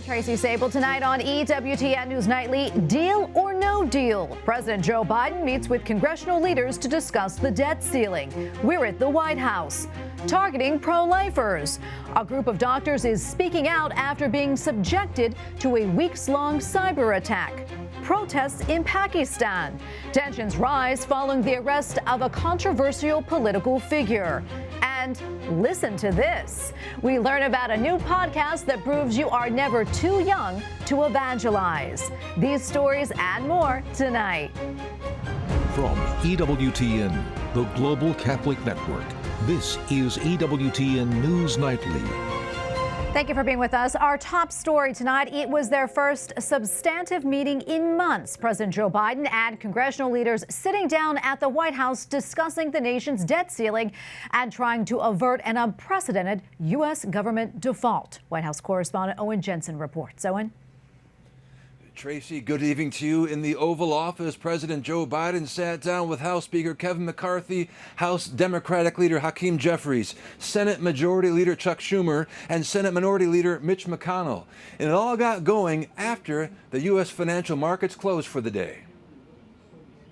Tracy Sable. Tonight on EWTN News Nightly, deal or no deal? President Joe Biden meets with congressional leaders to discuss the debt ceiling. We're at the White House. Targeting pro-lifers. A group of doctors is speaking out after being subjected to a weeks-long cyber attack. Protests in Pakistan. Tensions rise following the arrest of a controversial political figure. And listen to this. We learn about a new podcast that proves you are never too young to evangelize. These stories and more tonight. From EWTN, the Global Catholic Network, this is EWTN News Nightly. Thank you for being with us. Our top story tonight, it was their first substantive meeting in months. President Joe Biden and congressional leaders sitting down at the White House discussing the nation's debt ceiling and trying to avert an unprecedented U.S. government default. White House correspondent Owen Jensen reports. Owen? Tracy, good evening to you. In the Oval Office, President Joe Biden sat down with House Speaker Kevin McCarthy, House Democratic Leader Hakeem Jeffries, Senate Majority Leader Chuck Schumer, and Senate Minority Leader Mitch McConnell. And it all got going after the U.S. financial markets closed for the day.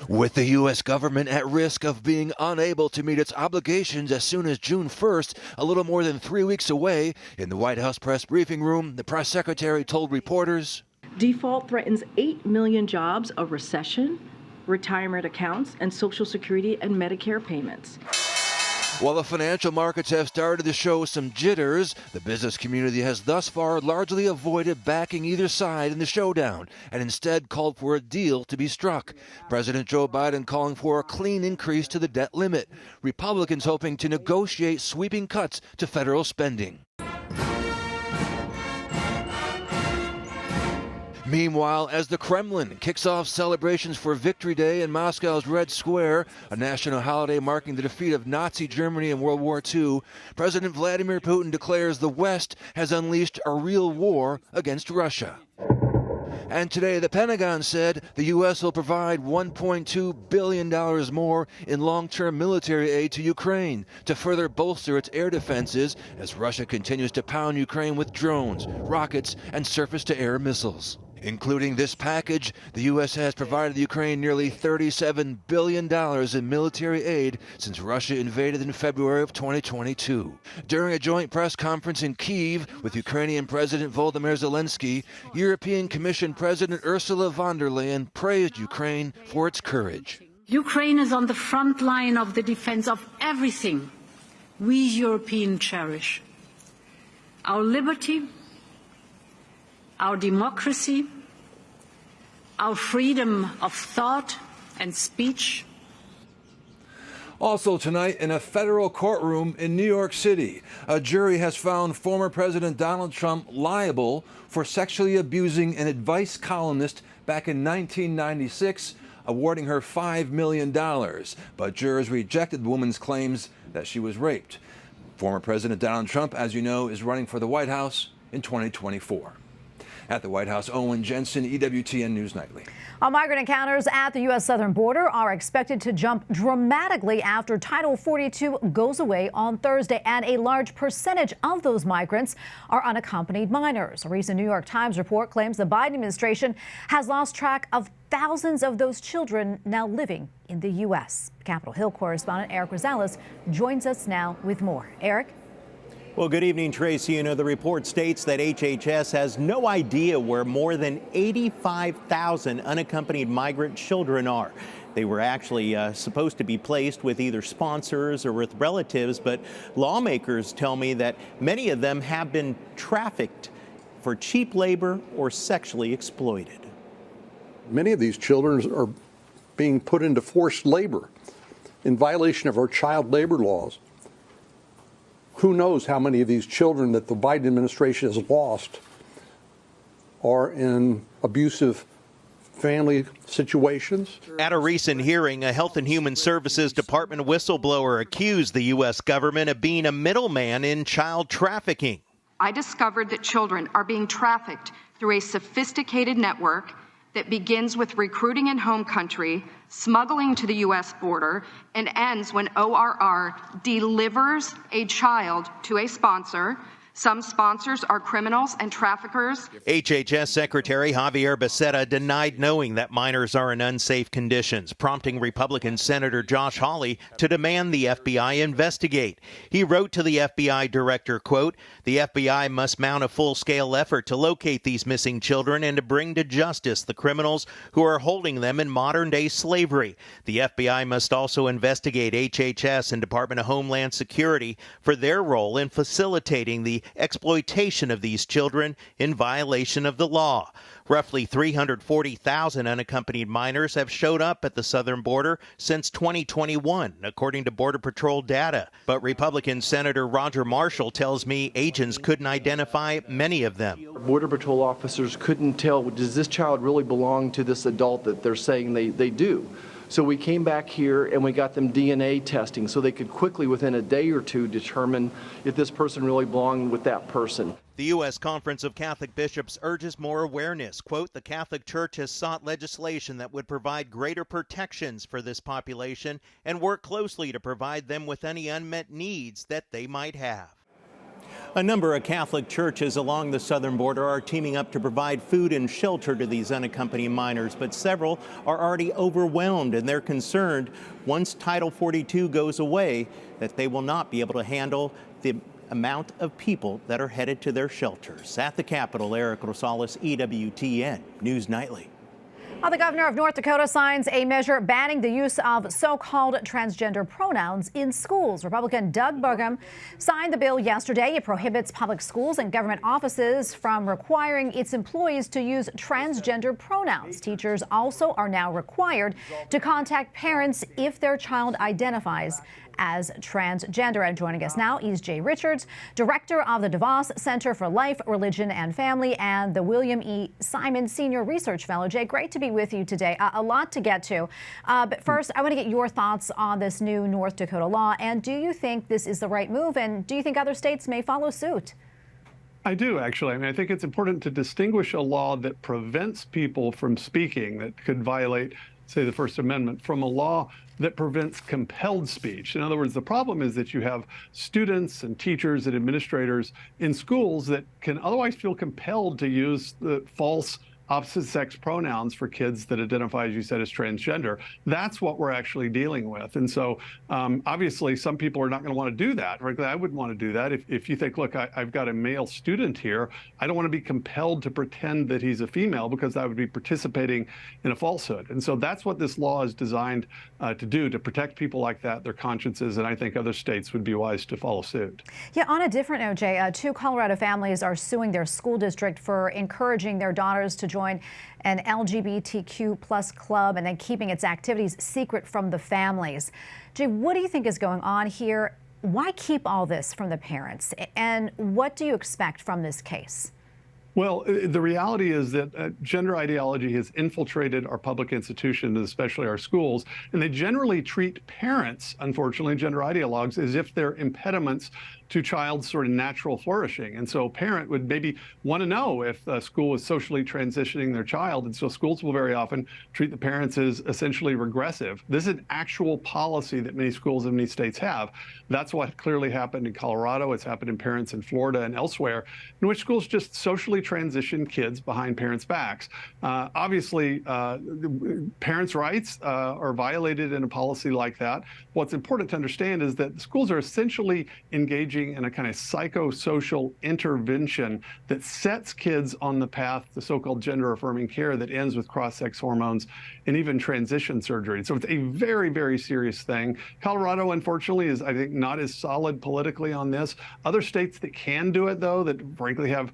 With the U.S. government at risk of being unable to meet its obligations as soon as June 1st, a little more than 3 weeks away, in the White House press briefing room, the press secretary told reporters, "Default threatens 8 million jobs, a recession, retirement accounts, and Social Security and Medicare payments." While the financial markets have started to show some jitters, the business community has thus far largely avoided backing either side in the showdown and instead called for a deal to be struck. President Joe Biden calling for a clean increase to the debt limit. Republicans hoping to negotiate sweeping cuts to federal spending. Meanwhile, as the Kremlin kicks off celebrations for Victory Day in Moscow's Red Square, a national holiday marking the defeat of Nazi Germany in World War II, President Vladimir Putin declares the West has unleashed a real war against Russia. And today, the Pentagon said the U.S. will provide $1.2 billion more in long-term military aid to Ukraine to further bolster its air defenses as Russia continues to pound Ukraine with drones, rockets, and surface-to-air missiles. Including this package, the U.S. has provided Ukraine nearly $37 billion in military aid since Russia invaded in February of 2022. During a joint press conference in Kyiv with Ukrainian President Volodymyr Zelensky, European Commission President Ursula von der Leyen praised Ukraine for its courage. Ukraine is on the front line of the defense of everything we Europeans cherish: our liberty, our democracy, our freedom of thought and speech. Also tonight, in a federal courtroom in New York City, a jury has found former President Donald Trump liable for sexually abusing an advice columnist back in 1996, awarding her $5 million. But jurors rejected the woman's claims that she was raped. Former President Donald Trump, as you know, is running for the White House in 2024. At the White House, Owen Jensen, EWTN News Nightly. Migrant encounters at the U.S. southern border are expected to jump dramatically after Title 42 goes away on Thursday, and a large percentage of those migrants are unaccompanied minors. A recent New York Times report claims the Biden administration has lost track of thousands of those children now living in the U.S. Capitol Hill correspondent Eric Rosales joins us now with more. Eric? Well, good evening, Tracy. You know, the report states that HHS has no idea where more than 85,000 unaccompanied migrant children are. They were actually supposed to be placed with either sponsors or with relatives, but lawmakers tell me that many of them have been trafficked for cheap labor or sexually exploited. Many of these children are being put into forced labor in violation of our child labor laws. Who knows how many of these children that the Biden administration has lost are in abusive family situations. At a recent hearing, a Health and Human Services Department whistleblower accused the U.S. government of being a middleman in child trafficking. I discovered that children are being trafficked through a sophisticated network that begins with recruiting in home country, smuggling to the U.S. border, and ends when ORR delivers a child to a sponsor Some sponsors are criminals and traffickers. HHS Secretary Javier Becerra denied knowing that minors are in unsafe conditions, prompting Republican Senator Josh Hawley to demand the FBI investigate. He wrote to the FBI director, quote, "The FBI must mount a full-scale effort to locate these missing children and to bring to justice the criminals who are holding them in modern-day slavery. The FBI must also investigate HHS and Department of Homeland Security for their role in facilitating the exploitation of these children in violation of the law." Roughly 340,000 unaccompanied minors have showed up at the southern border since 2021, according to Border Patrol data. But Republican Senator Roger Marshall tells me agents couldn't identify many of them. Border Patrol officers couldn't tell, does this child really belong to this adult that they're saying they do? So we came back here and we got them DNA testing so they could quickly, within a day or two, determine if this person really belonged with that person. The U.S. Conference of Catholic Bishops urges more awareness. Quote, "The Catholic Church has sought legislation that would provide greater protections for this population and work closely to provide them with any unmet needs that they might have." A number of Catholic churches along the southern border are teaming up to provide food and shelter to these unaccompanied minors, but several are already overwhelmed, and they're concerned once Title 42 goes away that they will not be able to handle the amount of people that are headed to their shelters. At the Capitol, Eric Rosales, EWTN News Nightly. The governor of North Dakota signs a measure banning the use of so-called transgender pronouns in schools. Republican Doug Burgum signed the bill yesterday. It prohibits public schools and government offices from requiring its employees to use transgender pronouns. Teachers also are now required to contact parents if their child identifies as transgender. And joining us now is Jay Richards, director of the DeVos Center for Life, Religion, and Family, and the William E. Simon Senior Research Fellow. Jay, great to be with you today. A lot to get to. But first, I want to get your thoughts on this new North Dakota law. And do you think this is the right move? And do you think other states may follow suit? I do, actually. I mean, I think it's important to distinguish a law that prevents people from speaking that could violate, say, the First Amendment, from a law that prevents compelled speech. In other words, the problem is that you have students and teachers and administrators in schools that can otherwise feel compelled to use the false opposite sex pronouns for kids that identify, as you said, as transgender. That's what we're actually dealing with. And so obviously some people are not going to want to do that. Frankly, I wouldn't want to do that. If you think, look, I've got a male student here, I don't want to be compelled to pretend that he's a female because I would be participating in a falsehood. And so that's what this law is designed to do, to protect people like that, their consciences, and I think other states would be wise to follow suit. Yeah, on a different note, Jay, 2 Colorado families are suing their school district for encouraging their daughters to join an LGBTQ plus club and then keeping its activities secret from the families. Jay, what do you think is going on here? Why keep all this from the parents? And what do you expect from this case? Well, the reality is that gender ideology has infiltrated our public institutions, especially our schools, and they generally treat parents, unfortunately, gender ideologues, as if they're impediments to child's sort of natural flourishing. And so a parent would maybe want to know if a school is socially transitioning their child. And so schools will very often treat the parents as essentially regressive. This is an actual policy that many schools in many states have. That's what clearly happened in Colorado. It's happened in parents in Florida and elsewhere, in which schools just socially transition kids behind parents' backs. Obviously, parents' rights are violated in a policy like that. What's important to understand is that schools are essentially engaging in a kind of psychosocial intervention that sets kids on the path to so-called gender-affirming care that ends with cross-sex hormones and even transition surgery. So it's a very, very serious thing. Colorado, unfortunately, is, I think, not as solid politically on this. Other states that can do it, though, that frankly have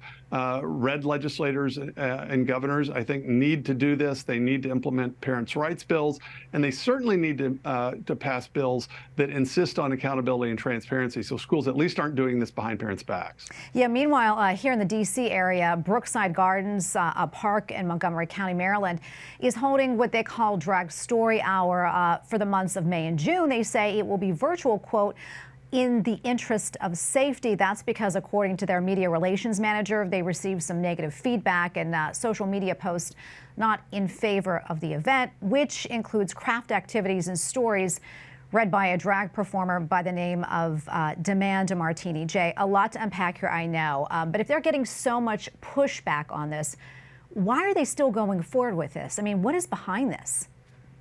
red legislators and governors, I think, need to do this. They need to implement parents' rights bills, and they certainly need to pass bills that insist on accountability and transparency, so schools at least aren't doing this behind parents' backs. Yeah, meanwhile, here in the D.C. area, Brookside Gardens, a park in Montgomery County, Maryland, is holding what they call Drag Story Hour for the months of May and June. They say it will be virtual, quote, in the interest of safety. That's because, according to their media relations manager, they received some negative feedback and social media posts not in favor of the event, which includes craft activities and stories read by a drag performer by the name of Demand Martini. Jay, a lot to unpack here, I know. But if they're getting so much pushback on this, why are they still going forward with this? I mean, what is behind this?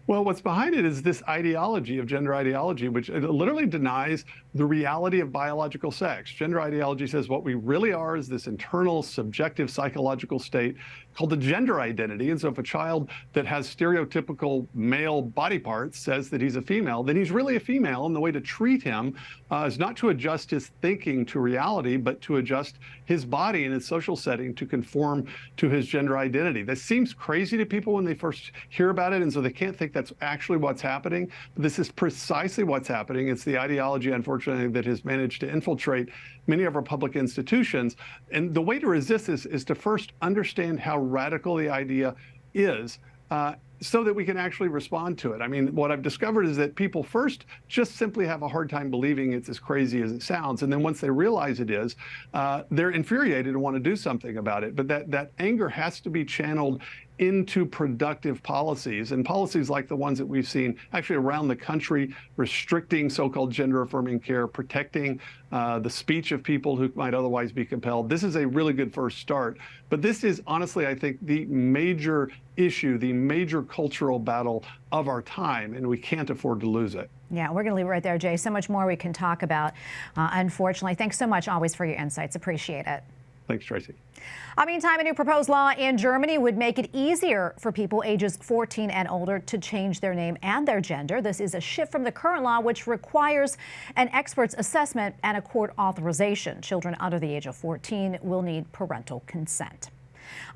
Well, what's behind it is this ideology of gender ideology, which literally denies the reality of biological sex. Gender ideology says what we really are is this internal, subjective, psychological state called the gender identity. And so if a child that has stereotypical male body parts says that he's a female, then he's really a female. And the way to treat him is not to adjust his thinking to reality, but to adjust his body and his social setting to conform to his gender identity. That seems crazy to people when they first hear about it, and so they can't think that's actually what's happening. But this is precisely what's happening. It's the ideology, unfortunately, that has managed to infiltrate many of our public institutions. And the way to resist this is to first understand how radical the idea is, so that we can actually respond to it. I mean, what I've discovered is that people first just simply have a hard time believing it's as crazy as it sounds. And then once they realize it is, they're infuriated and want to do something about it. But that anger has to be channeled into productive policies, and policies like the ones that we've seen actually around the country, restricting so-called gender-affirming care, protecting the speech of people who might otherwise be compelled. This is a really good first start. But this is honestly, I think, the major issue, the major cultural battle of our time, and we can't afford to lose it. Yeah, we're going to leave it right there, Jay. So much more we can talk about, unfortunately. Thanks so much always for your insights. Appreciate it. Thanks, Tracy. Meantime, a new proposed law in Germany would make it easier for people ages 14 and older to change their name and their gender. This is a shift from the current law, which requires an expert's assessment and a court authorization. Children under the age of 14 will need parental consent.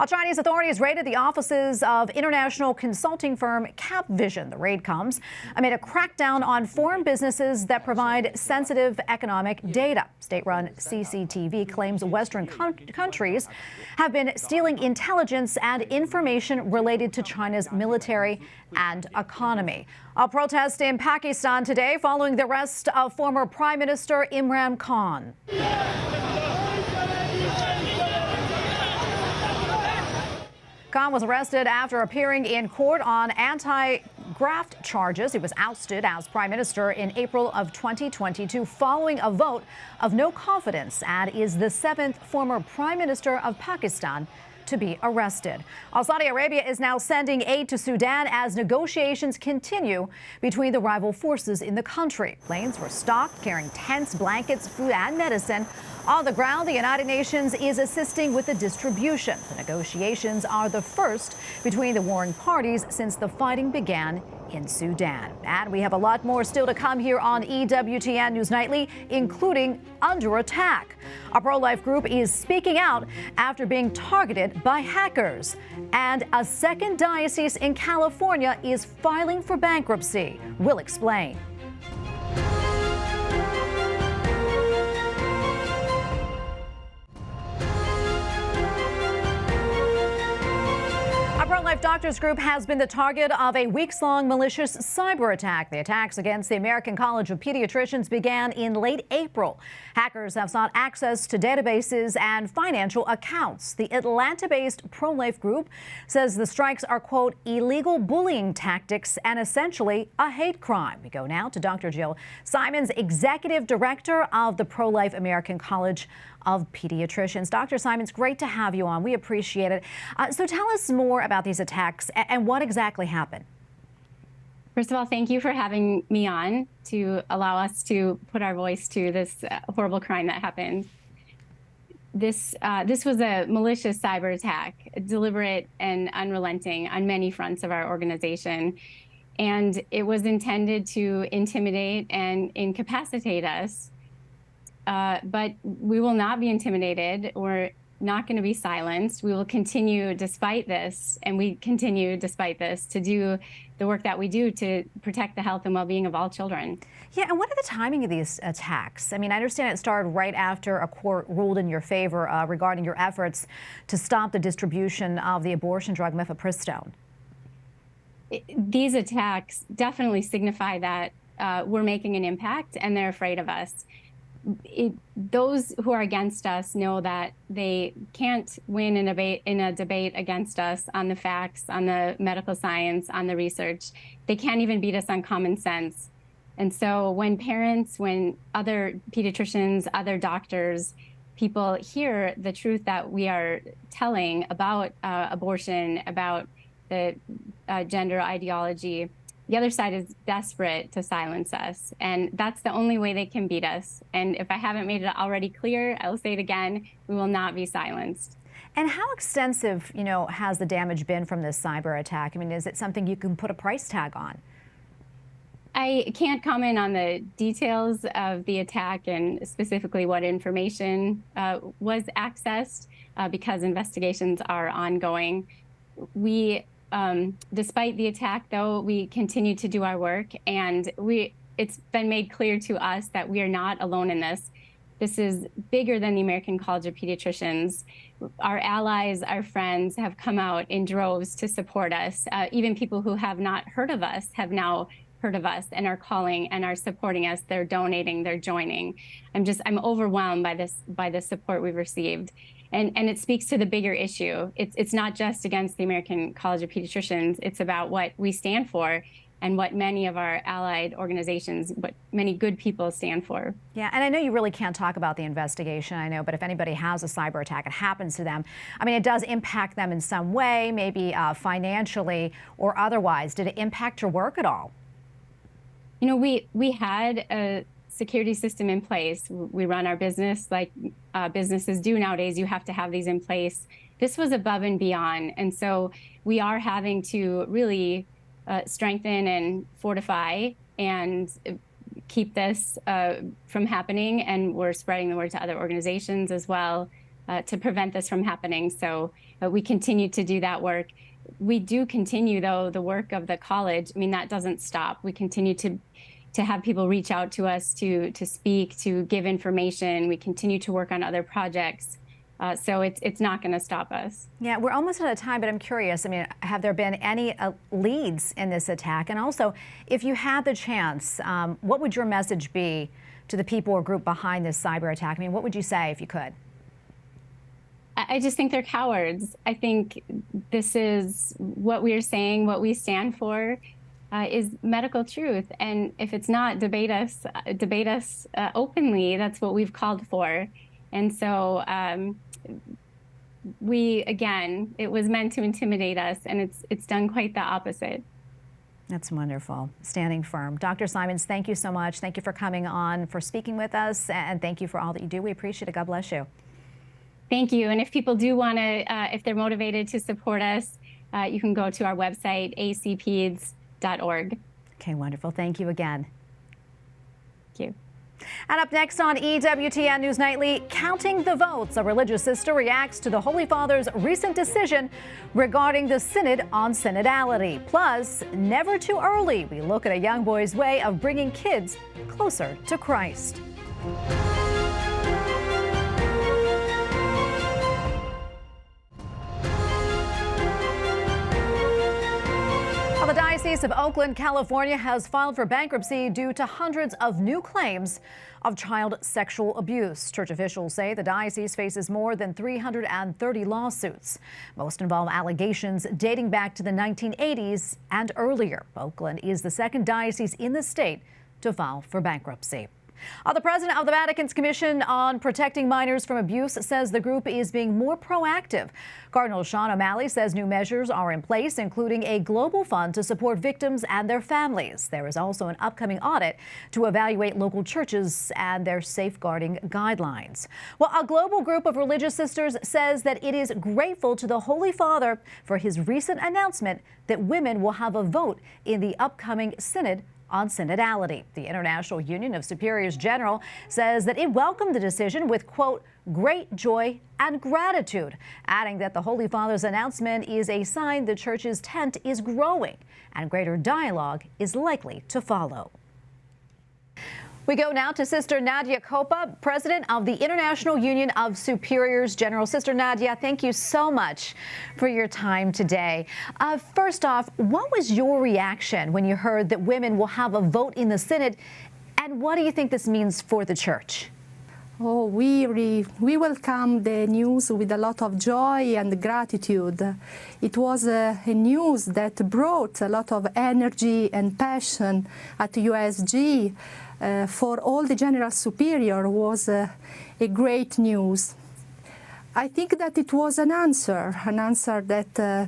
Chinese authorities raided the offices of international consulting firm Capvision. The raid comes amid a crackdown on foreign businesses that provide sensitive economic data. State-run CCTV claims Western countries have been stealing intelligence and information related to China's military and economy. A protest in Pakistan today following the arrest of former Prime Minister Imran Khan. Khan was arrested after appearing in court on anti-graft charges. He was ousted as prime minister in April of 2022 following a vote of no confidence, and is the 7th former prime minister of Pakistan to be arrested. Saudi Arabia is now sending aid to Sudan as negotiations continue between the rival forces in the country. Planes were stocked carrying tents, blankets, food, and medicine. On the ground, the United Nations is assisting with the distribution. The negotiations are the first between the warring parties since the fighting began in Sudan. And we have a lot more still to come here on EWTN News Nightly, including Under Attack. A pro-life group is speaking out after being targeted by hackers. And a second diocese in California is filing for bankruptcy. We'll explain. A pro-life doctors group has been the target of a weeks-long malicious cyber attack. The attacks against the American College of Pediatricians began in late April. Hackers have sought access to databases and financial accounts. The Atlanta-based pro-life group says the strikes are, quote, illegal bullying tactics and essentially a hate crime. We go now to Dr. Jill Simons, executive director of the Pro-Life American College of Pediatricians. Dr. Simons, great to have you on. We appreciate it. So tell us more about these attacks and what exactly happened. First of all, thank you for having me on to allow us to put our voice to this horrible crime that happened. This was a malicious cyber attack, deliberate and unrelenting on many fronts of our organization. And it was intended to intimidate and incapacitate us. But we will not be intimidated. We're not going to be silenced. We will continue despite this, and we continue despite this to do the work that we do to protect the health and well-being of all children. Yeah, and what are the timing of these attacks? I mean, I understand it started right after a court ruled in your favor regarding your efforts to stop the distribution of the abortion drug mifepristone. These attacks definitely signify that we're making an impact, and they're afraid of us. Those who are against us know that they can't win in a debate against us on the facts, on the medical science, on the research. They can't even beat us on common sense. And so when parents, when other pediatricians, other doctors, people hear the truth that we are telling about abortion, about the gender ideology, the other side is desperate to silence us. And that's the only way they can beat us. And if I haven't made it already clear, I'll say it again, we will not be silenced. And how extensive, has the damage been from this cyber attack? I mean, is it something you can put a price tag on? I can't comment on the details of the attack and specifically what information was accessed because investigations are ongoing. We, despite the attack, though, we continue to do our work, and it's been made clear to us that we are not alone in this. This is bigger than the American College of Pediatricians. Our allies, our friends have come out in droves to support us. Even people who have not heard of us have now heard of us and are calling and are supporting us. They're donating, they're joining. I'm overwhelmed by the support we've received. And it speaks to the bigger issue. It's not just against the American College of Pediatricians. It's about what we stand for and what many of our allied organizations, what many good people stand for. Yeah, and I know you really can't talk about the investigation, I know, but if anybody has a cyber attack, it happens to them. I mean, it does impact them in some way, maybe financially or otherwise. Did it impact your work at all? We had a security system in place. We run our business like businesses do nowadays. You have to have these in place. This was above and beyond. And so we are having to really strengthen and fortify and keep this from happening. And we're spreading the word to other organizations as well to prevent this from happening. So we continue to do that work. We do continue, though, the work of the college. I mean, that doesn't stop. We continue to have people reach out to us to speak, to give information. We continue to work on other projects. So it's not going to stop us. Yeah, we're almost out of time, but I'm curious. I mean, have there been any leads in this attack? And also, if you had the chance, what would your message be to the people or group behind this cyber attack? I mean, what would you say if you could? I just think they're cowards. I think this is what we are saying, what we stand for is medical truth. And if it's not, debate us openly. That's what we've called for. And so it was meant to intimidate us, and it's done quite the opposite. That's wonderful. Standing firm. Dr. Simons, thank you so much. Thank you for coming on, for speaking with us, and thank you for all that you do. We appreciate it. God bless you. Thank you. And if people do want to, if they're motivated to support us, you can go to our website, acpeds.org. Okay, wonderful. Thank you again. Thank you. And up next on EWTN News Nightly, counting the votes. A religious sister reacts to the Holy Father's recent decision regarding the Synod on synodality. Plus, never too early. We look at a young boy's way of bringing kids closer to Christ. The Diocese of Oakland, California has filed for bankruptcy due to hundreds of new claims of child sexual abuse. Church officials say the diocese faces more than 330 lawsuits. Most involve allegations dating back to the 1980s and earlier. Oakland is the second diocese in the state to file for bankruptcy. The president of the Vatican's Commission on Protecting Minors from Abuse says the group is being more proactive. Cardinal Sean O'Malley says new measures are in place, including a global fund to support victims and their families. There is also an upcoming audit to evaluate local churches and their safeguarding guidelines. Well, a global group of religious sisters says that it is grateful to the Holy Father for his recent announcement that women will have a vote in the upcoming Synod on synodality. The International Union of Superiors General says that it welcomed the decision with, quote, great joy and gratitude, adding that the Holy Father's announcement is a sign the Church's tent is growing and greater dialogue is likely to follow. We go now to Sister Nadia Coppa, president of the International Union of Superiors General. Sister Nadia, thank you so much for your time today. First off, what was your reaction when you heard that women will have a vote in the Synod, and what do you think this means for the Church? Oh, we welcome the news with a lot of joy and gratitude. It was a news that brought a lot of energy and passion at USG. For all the General Superior was a great news. I think that it was an answer that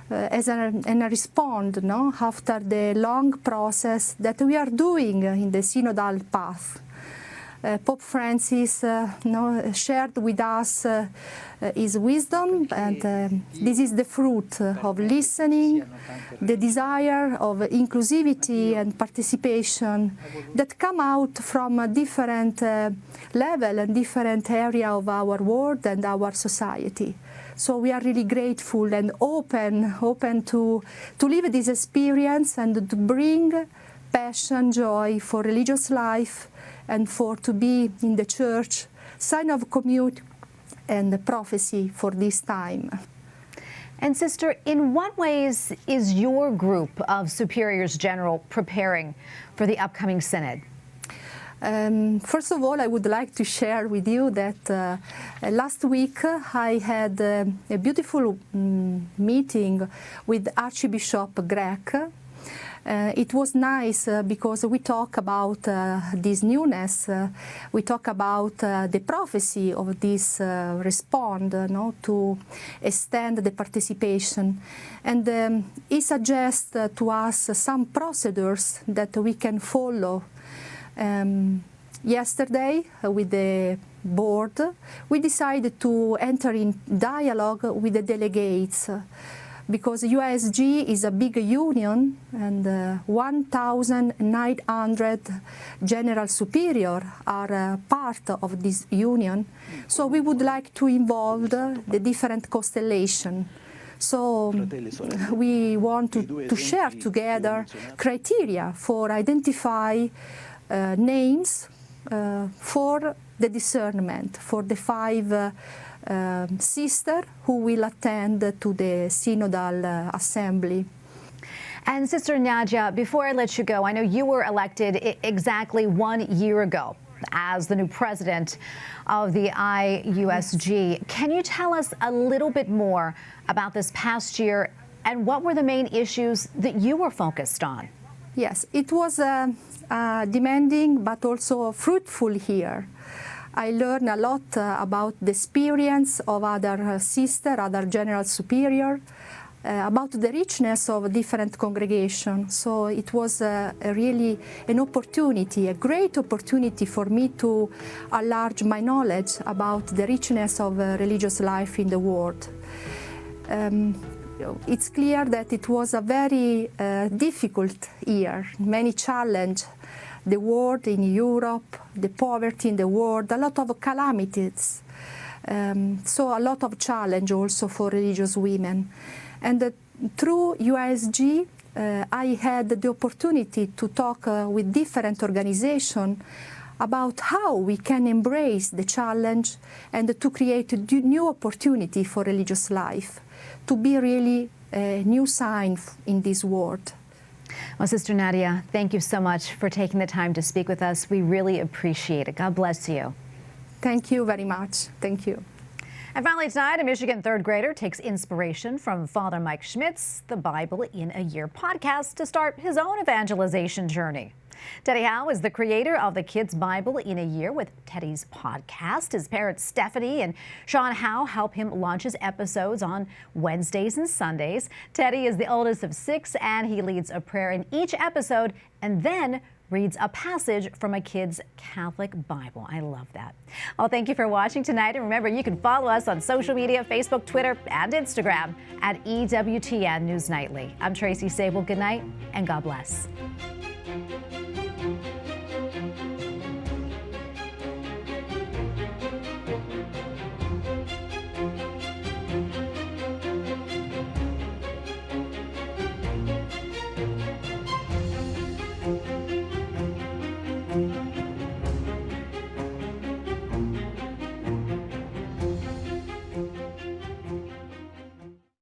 as a response after the long process that we are doing in the synodal path. Pope Francis shared with us his wisdom, and this is the fruit of listening, the desire of inclusivity and participation that come out from a different level and different area of our world and our society. So we are really grateful and open to live this experience and to bring passion, joy for religious life and for to be in the church, sign of community and prophecy for this time. And Sister, in what ways is your group of Superiors General preparing for the upcoming Synod? First of all, I would like to share with you that last week I had a beautiful meeting with Archbishop Grech. It was nice because we talk about this newness. We talk about the prophecy of this respond to extend the participation. And he suggests to us some procedures that we can follow. Yesterday, with the board, we decided to enter in dialogue with the delegates. Because USG is a big union and 1,900 General Superior are part of this union. So we would like to involve the different constellation. So we want to share together criteria for identify names for the discernment, for the 5 sister who will attend to the Synodal Assembly. And Sister Nadia, before I let you go, I know you were elected exactly 1 year ago as the new president of the IUSG. Can you tell us a little bit more about this past year and what were the main issues that you were focused on? Yes, it was demanding but also fruitful year. I learned a lot about the experience of other sisters, other General Superior, about the richness of different congregations. So it was really an opportunity, a great opportunity for me to enlarge my knowledge about the richness of religious life in the world. It's clear that it was a very difficult year, many challenges. The war in Europe, the poverty in the world, a lot of calamities. So a lot of challenge also for religious women. And through USG, I had the opportunity to talk with different organizations about how we can embrace the challenge and to create a new opportunity for religious life, to be really a new sign in this world. Well, Sister Nadia, thank you so much for taking the time to speak with us. We really appreciate it. God bless you. Thank you very much. Thank you. And finally tonight, a Michigan third grader takes inspiration from Father Mike Schmidt's The Bible in a Year podcast to start his own evangelization journey. Teddy Howe is the creator of the Kids Bible in a Year with Teddy's podcast. His parents Stephanie and Sean Howe help him launch his episodes on Wednesdays and Sundays. Teddy is the oldest of 6 and he leads a prayer in each episode and then reads a passage from a kid's Catholic Bible. I love that. Well, thank you for watching tonight. And remember, you can follow us on social media, Facebook, Twitter, and Instagram at EWTN News Nightly. I'm Tracy Sable. Good night and God bless. Thank you.